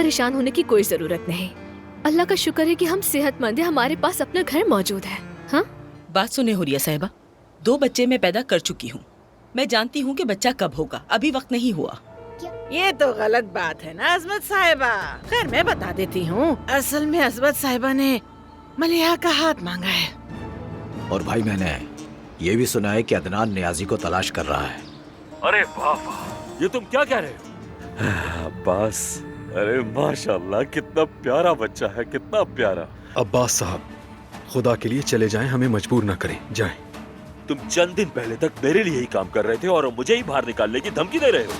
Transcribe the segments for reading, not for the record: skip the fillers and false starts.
परेशान होने की कोई जरूरत नहीं। अल्लाह का शुक्र है कि हम सेहतमंद हैं, हमारे पास अपना घर मौजूद है। हाँ, बात सुने हुरिया साहिबा, 2 बच्चे मैं पैदा कर चुकी हूँ। मैं जानती हूँ कि बच्चा कब होगा, अभी वक्त नहीं हुआ। ये तो गलत बात है ना अजमत साहिबा। खैर मैं बता देती हूँ, असल में अजमत साहिबा ने मलिहा का हाथ मांगा है। और भाई मैंने ये भी सुना है कि अदनान नियाजी को तलाश कर रहा है। अरे वाह वाह, ये तुम क्या कह रहे हो अब्बास? अरे माशाल्लाह, कितना प्यारा बच्चा है, कितना प्यारा। अब्बास साहब, खुदा के लिए चले जाएं, हमें मजबूर न करें, जाएं। तुम चंद दिन पहले तक मेरे लिए ही काम कर रहे थे और मुझे ही बाहर निकालने की धमकी दे रहे हो।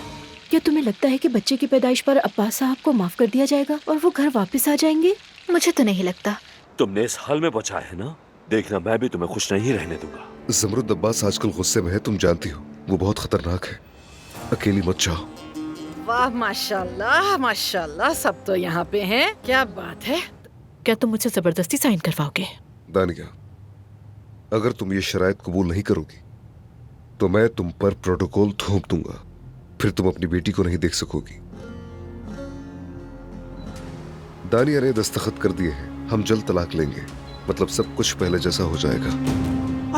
क्या तुम्हें लगता है कि बच्चे की पैदाइश पर अब्बास साहब को माफ कर दिया जाएगा और वो घर वापस आ जाएंगे? मुझे तो नहीं लगता। तुमने इस हाल में बचाया है ना, देखना मैं भी तुम्हें खुश नहीं रहने दूंगा। ज़मरुद, अब्बास आजकल गुस्से में है, तुम जानती हो, वो बहुत खतरनाक है। अकेली मत जाओ। वाह माशाल्लाह माशाल्लाह, सब तो यहाँ पे हैं, क्या बात है। क्या तुम मुझसे जबरदस्ती साइन करवाओगे? दानिया, अगर तुम ये शराइत कबूल नहीं करोगी तो मैं तुम पर प्रोटोकॉल थोप दूंगा, फिर तुम अपनी बेटी को नहीं देख सकोगी। दानिया ने दस्तखत कर दिए हैं, हम जल्द तलाक लेंगे, मतलब सब कुछ पहले जैसा हो जाएगा।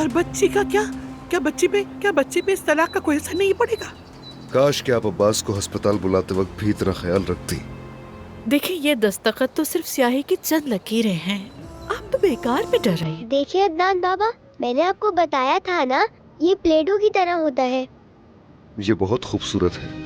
और बच्ची का क्या? क्या बच्ची पे इस तलाक का कोई असर नहीं पड़ेगा? काश कि आप अब्बास को अस्पताल बुलाते वक्त भी इतना ख्याल रखती। देखिए, ये दस्तखत तो सिर्फ स्याही की चंद लकीरें हैं, आप तो बेकार में डर रही हैं। देखिए अदनान बाबा, मैंने आपको बताया था ना, ये प्लेटो की तरह होता है। ये बहुत खूबसूरत है।